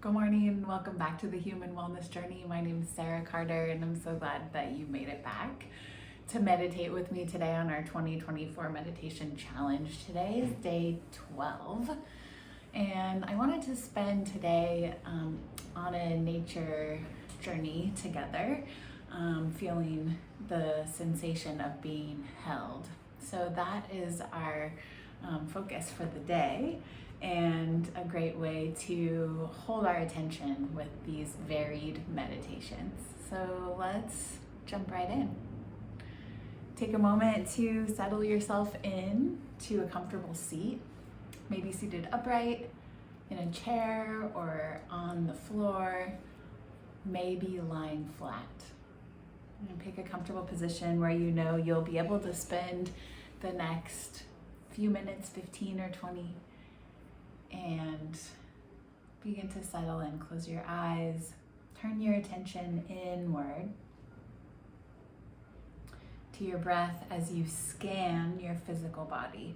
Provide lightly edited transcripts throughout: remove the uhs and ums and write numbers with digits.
Good morning and welcome back to the Human Wellness Journey. My name is Sarah Carter and I'm so glad that you made it back to meditate with me today on our 2024 meditation challenge. Today is day 12 and I wanted to spend today on a nature journey together, feeling the sensation of being held. So that is our focus for the day, and a great way to hold our attention with these varied meditations. So let's jump right in. Take a moment to settle yourself in to a comfortable seat, maybe seated upright in a chair or on the floor, maybe lying flat. And pick a comfortable position where you know you'll be able to spend the next few minutes, 15 or 20, and begin to settle in. Close your eyes, turn your attention inward to your breath as you scan your physical body.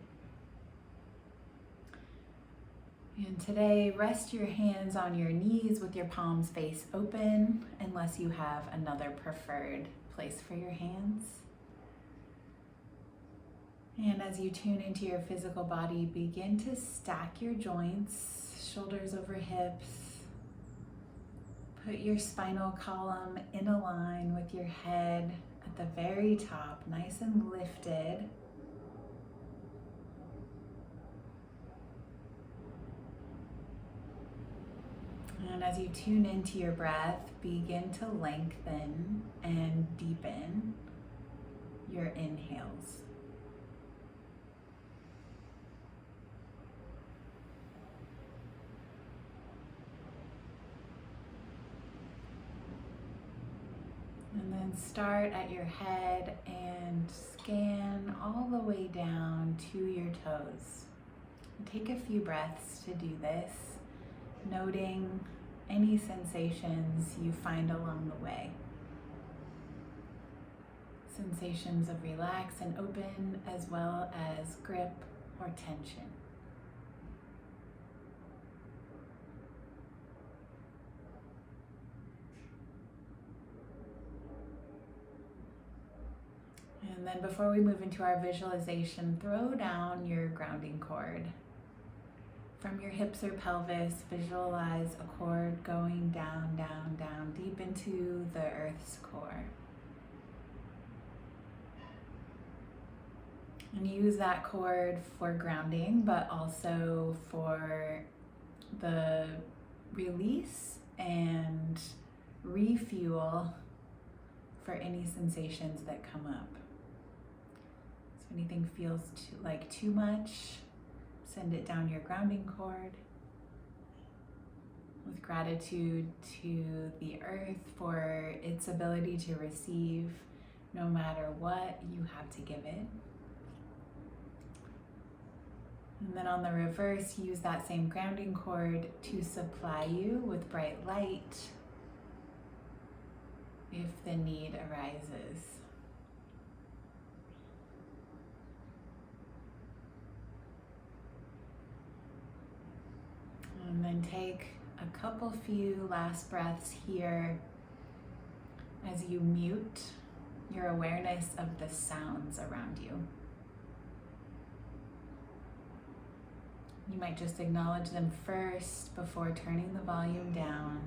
And today, rest your hands on your knees with your palms face open, unless you have another preferred place for your hands. And as you tune into your physical body, begin to stack your joints, shoulders over hips. Put your spinal column in a line with your head at the very top, nice and lifted. And as you tune into your breath, begin to lengthen and deepen your inhales. And then start at your head and scan all the way down to your toes. Take a few breaths to do this, noting any sensations you find along the way. Sensations of relax and open, as well as grip or tension. And then before we move into our visualization, throw down your grounding cord. From your hips or pelvis, visualize a cord going down, down, down, deep into the earth's core. And use that cord for grounding, but also for the release and refuel for any sensations that come up. So if anything feels like too much, send it down your grounding cord with gratitude to the earth for its ability to receive no matter what you have to give it. And then on the reverse, use that same grounding cord to supply you with bright light if the need arises. And then take a few last breaths here as you mute your awareness of the sounds around you. You might just acknowledge them first before turning the volume down.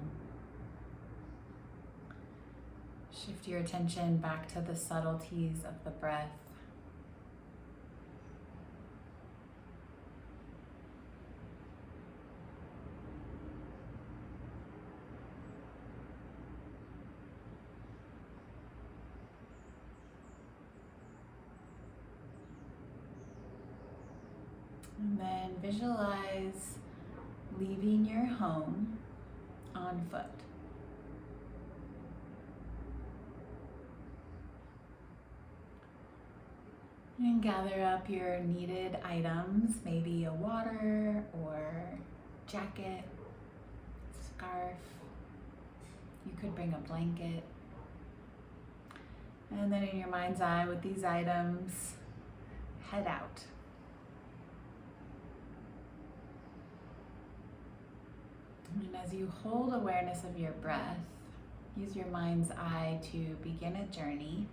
Shift your attention back to the subtleties of the breath. And then visualize leaving your home on foot. And gather up your needed items, maybe a water or jacket, scarf. You could bring a blanket. And then in your mind's eye, with these items, head out. And as you hold awareness of your breath, use your mind's eye to begin a journey.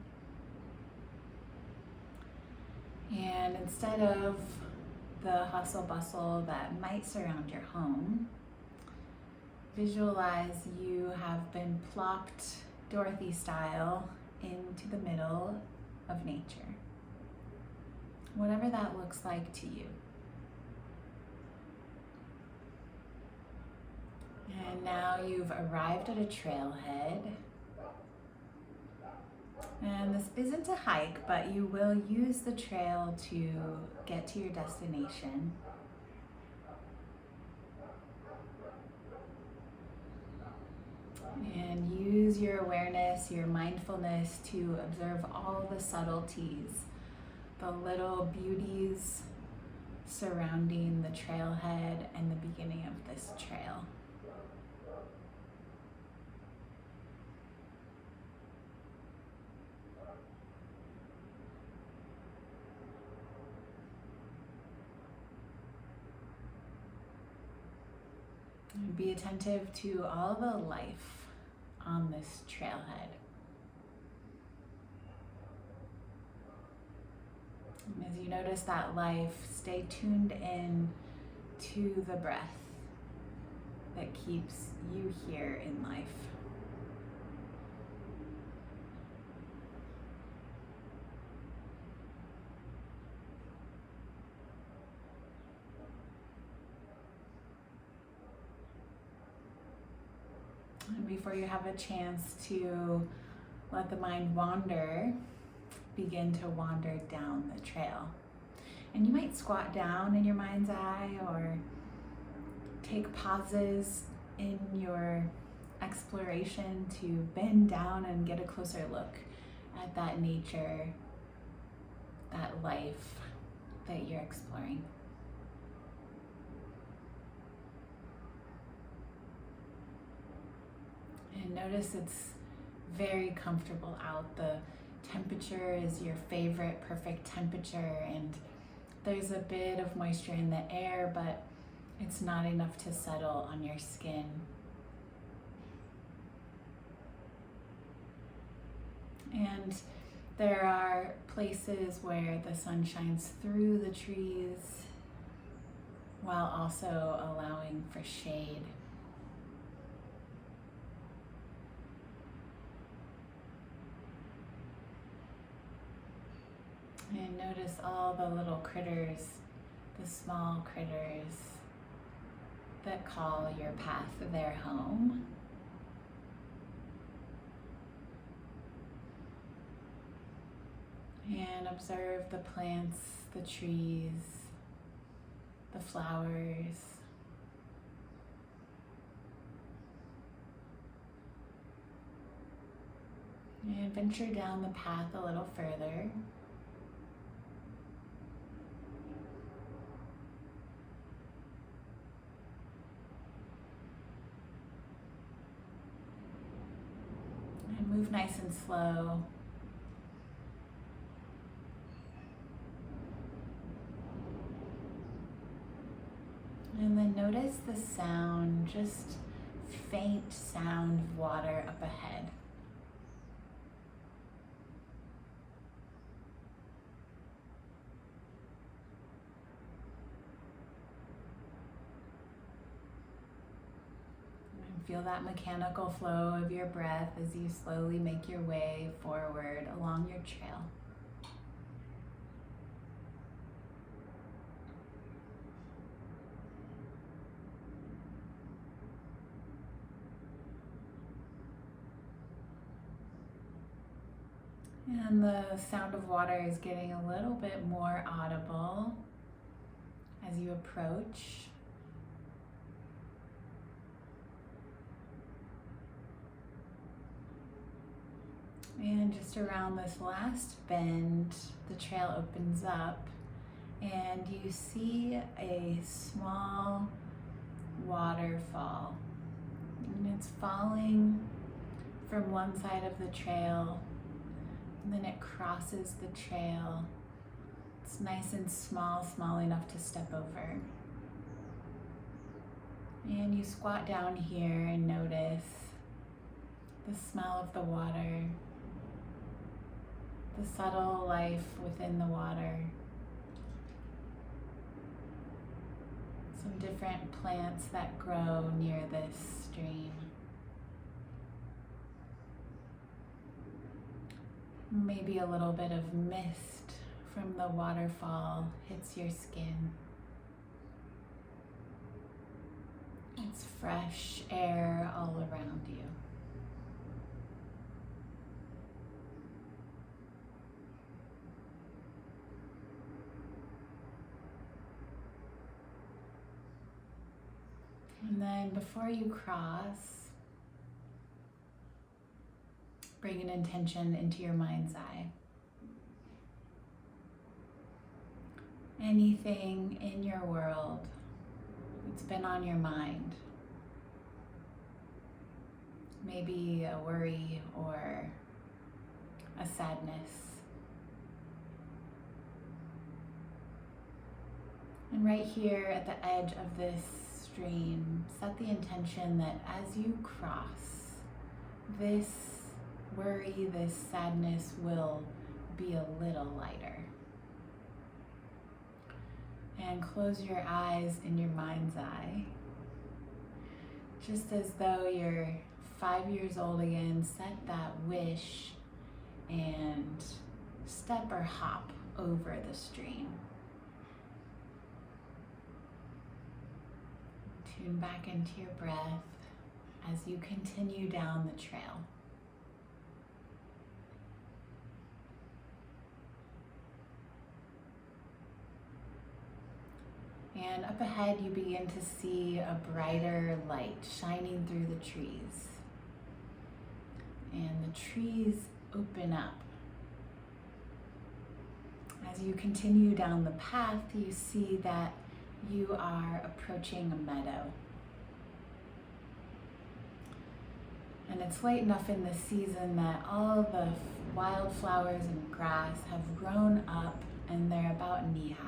And instead of the hustle bustle that might surround your home, visualize you have been plopped Dorothy style into the middle of nature, whatever that looks like to you. And now you've arrived at a trailhead. And this isn't a hike, but you will use the trail to get to your destination. And use your awareness, your mindfulness to observe all the subtleties, the little beauties surrounding the trailhead and the beginning of this trail. Be attentive to all the life on this trailhead. And as you notice that life, stay tuned in to the breath that keeps you here in life. And before you have a chance to let the mind wander, begin to wander down the trail. And you might squat down in your mind's eye or take pauses in your exploration to bend down and get a closer look at that nature, that life that you're exploring. And notice it's very comfortable out. The temperature is your favorite perfect temperature, and there's a bit of moisture in the air, but it's not enough to settle on your skin. And there are places where the sun shines through the trees while also allowing for shade. And notice all the little critters, the small critters that call your path their home. And observe the plants, the trees, the flowers. And venture down the path a little further. And move nice and slow. And then notice the sound, just faint sound of water up ahead. And feel that mechanical flow of your breath as you slowly make your way forward along your trail. And the sound of water is getting a little bit more audible as you approach. And just around this last bend, the trail opens up and you see a small waterfall. And it's falling from one side of the trail, and then it crosses the trail. It's nice and small, small enough to step over. And you squat down here and notice the smell of the water, the subtle life within the water, some different plants that grow near this stream. Maybe a little bit of mist from the waterfall hits your skin. It's fresh air all around you. And then before you cross, bring an intention into your mind's eye. Anything in your world that's been on your mind, maybe a worry or a sadness. And right here at the edge of this stream, set the intention that as you cross, this worry, this sadness will be a little lighter. And close your eyes in your mind's eye, just as though you're 5 years old again. Set that wish and step or hop over the stream. Tune back into your breath as you continue down the trail. And up ahead, you begin to see a brighter light shining through the trees. And the trees open up. As you continue down the path, you see that you are approaching a meadow. And it's late enough in the season that all the wildflowers and grass have grown up and they're about knee-high.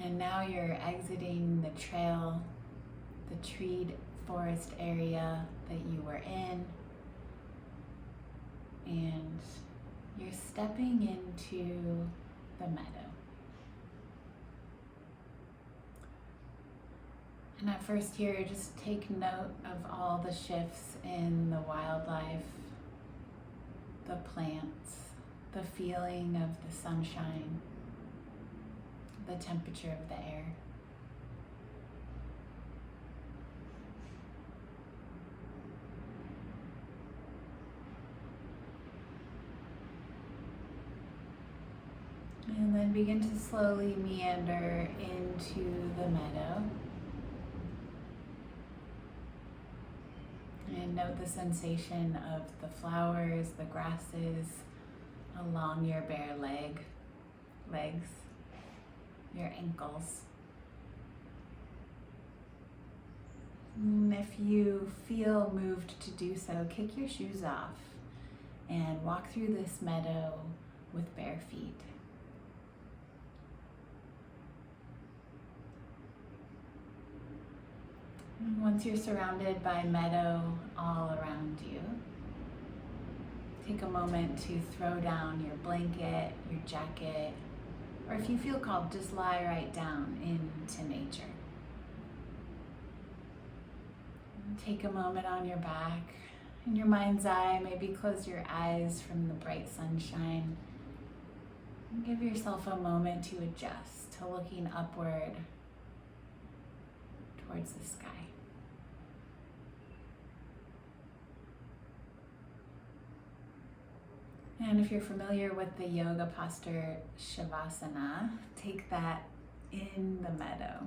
And now you're exiting the trail, the treed forest area that you were in, and you're stepping into the meadow. And at first here, just take note of all the shifts in the wildlife, the plants, the feeling of the sunshine, the temperature of the air. And then begin to slowly meander into the meadow. And note the sensation of the flowers, the grasses along your bare legs, your ankles. And if you feel moved to do so, kick your shoes off and walk through this meadow with bare feet. And once you're surrounded by meadow all around you, take a moment to throw down your blanket, your jacket, or if you feel called, just lie right down into nature. And take a moment on your back. In your mind's eye, maybe close your eyes from the bright sunshine. And give yourself a moment to adjust to looking upward towards the sky. And if you're familiar with the yoga posture Shavasana, take that in the meadow.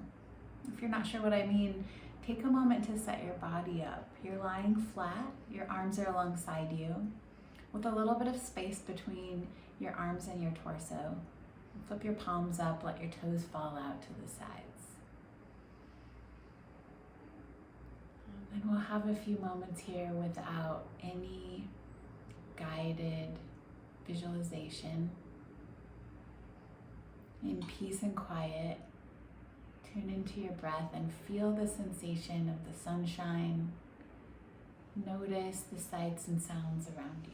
If you're not sure what I mean, take a moment to set your body up. You're lying flat, your arms are alongside you, with a little bit of space between your arms and your torso. Flip your palms up, let your toes fall out to the sides. And we'll have a few moments here without any guided visualization. In peace and quiet, tune into your breath and feel the sensation of the sunshine. Notice the sights and sounds around you.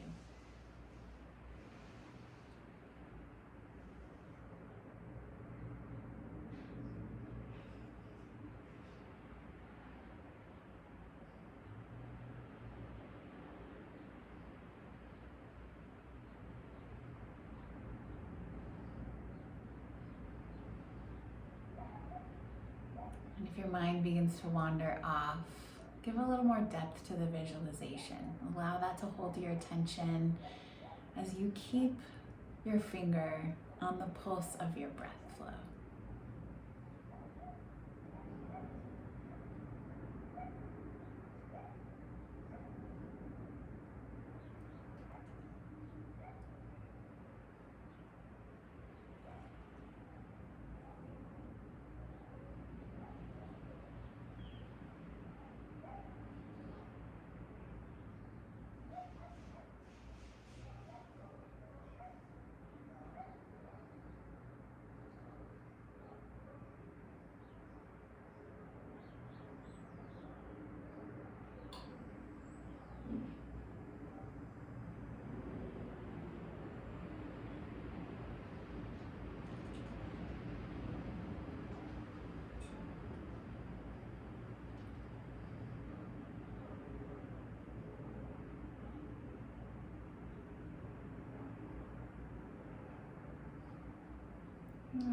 And if your mind begins to wander off, give a little more depth to the visualization. Allow that to hold your attention as you keep your finger on the pulse of your breath flow.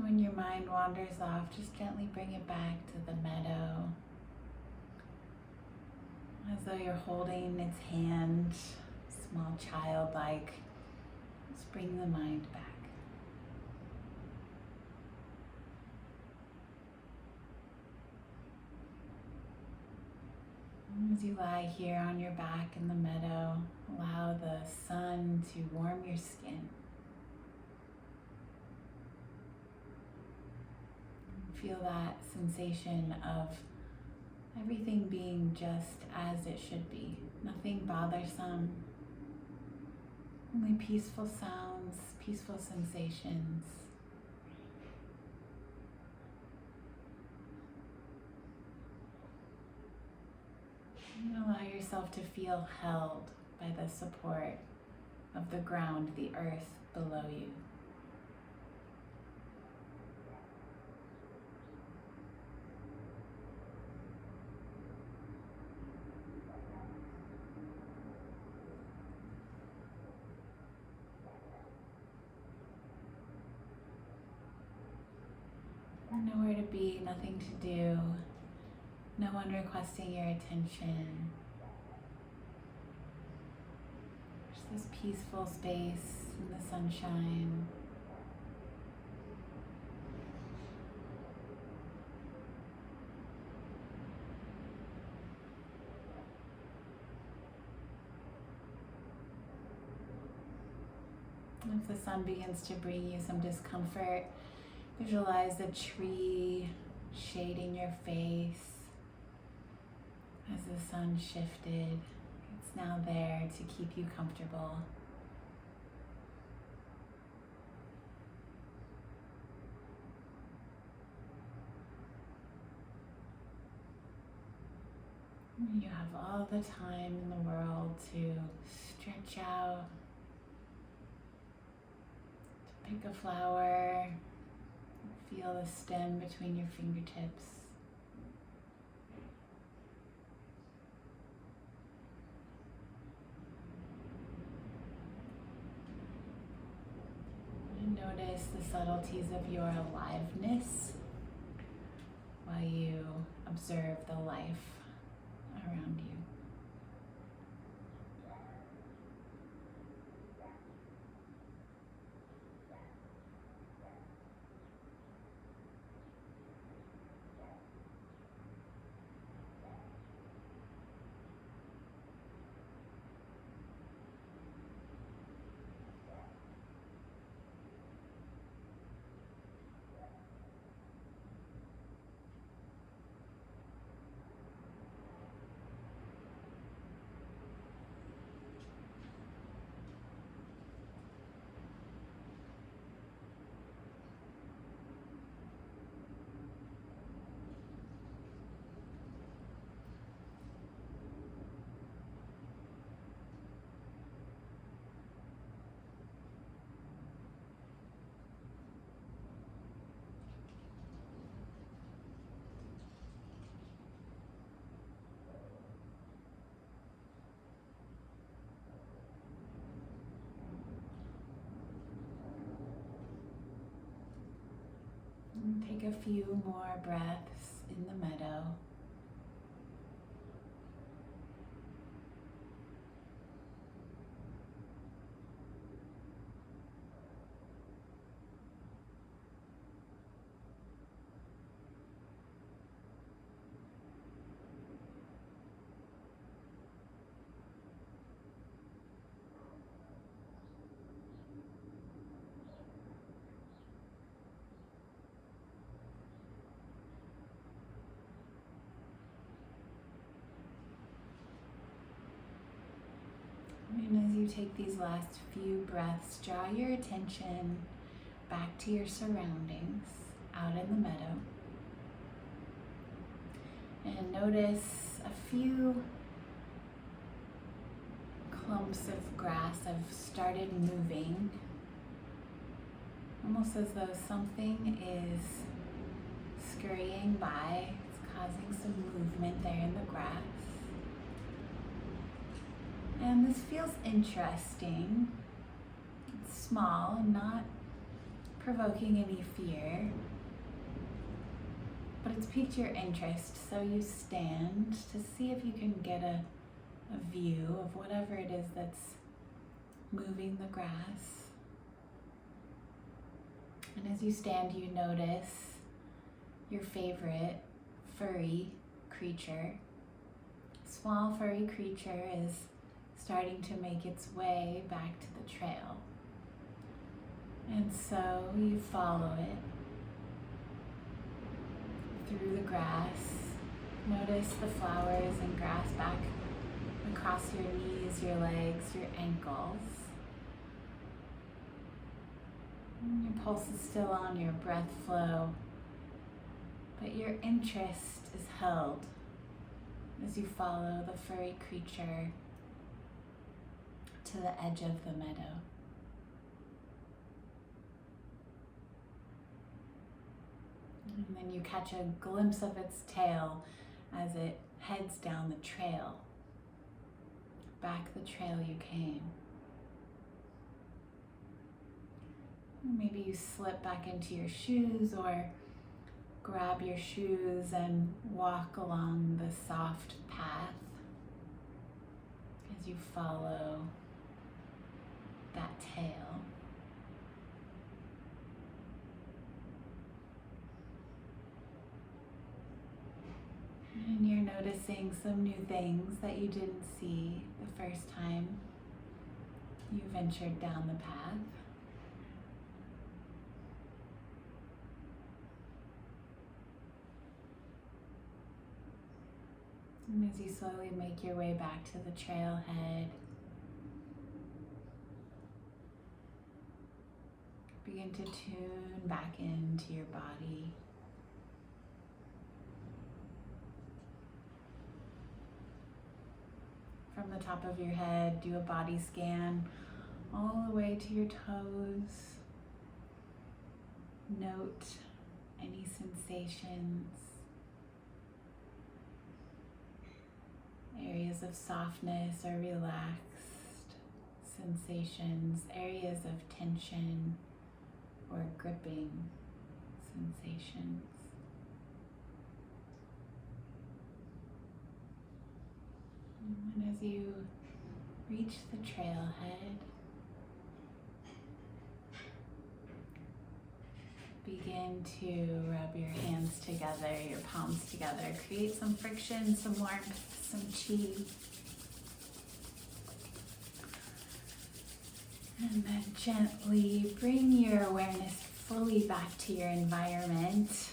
When your mind wanders off, just gently bring it back to the meadow, as though you're holding its hand, small child-like. Just bring the mind back. As you lie here on your back in the meadow, allow the sun to warm your skin. Feel that sensation of everything being just as it should be. Nothing bothersome. Only peaceful sounds, peaceful sensations. And allow yourself to feel held by the support of the ground, the earth below you. Nowhere to be, nothing to do, no one requesting your attention. Just this peaceful space in the sunshine. If the sun begins to bring you some discomfort, visualize a tree shading your face. As the sun shifted, it's now there to keep you comfortable. You have all the time in the world to stretch out, to pick a flower, feel the stem between your fingertips. And notice the subtleties of your aliveness while you observe the life around you. Take a few more breaths in the meadow. And as you take these last few breaths, draw your attention back to your surroundings out in the meadow. And notice a few clumps of grass have started moving, almost as though something is scurrying by. It's causing some movement there in the grass. And this feels interesting. It's small, not provoking any fear, but it's piqued your interest, so you stand to see if you can get a view of whatever it is that's moving the grass. And as you stand, you notice your favorite furry creature. Small furry creature is starting to make its way back to the trail. And so you follow it through the grass. Notice the flowers and grass back across your knees, your legs, your ankles. And your pulse is still on, your breath flow, but your interest is held as you follow the furry creature to the edge of the meadow. And then you catch a glimpse of its tail as it heads down the trail, back the trail you came. Maybe you slip back into your shoes or grab your shoes and walk along the soft path as you follow that tail. And you're noticing some new things that you didn't see the first time you ventured down the path. And as you slowly make your way back to the trailhead, begin to tune back into your body. From the top of your head, do a body scan all the way to your toes. Note any sensations, areas of softness or relaxed sensations, areas of tension or gripping sensations. And as you reach the trailhead, begin to rub your hands together, your palms together. Create some friction, some warmth, some chi. And then gently bring your awareness fully back to your environment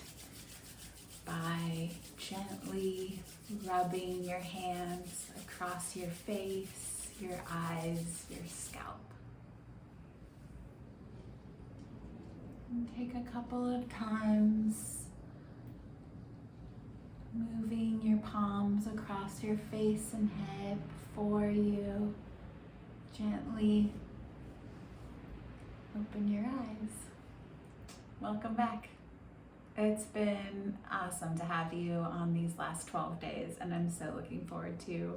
by gently rubbing your hands across your face, your eyes, your scalp. And take a couple of times moving your palms across your face and head before you gently open your eyes. Welcome back. It's been awesome to have you on these last 12 days, and I'm so looking forward to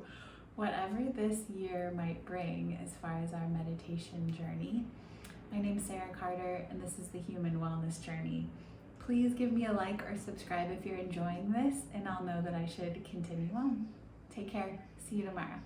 whatever this year might bring as far as our meditation journey. My name's Sarah Carter, and this is the Human Wellness Journey. Please give me a like or subscribe if you're enjoying this, and I'll know that I should continue on. Take care. See you tomorrow.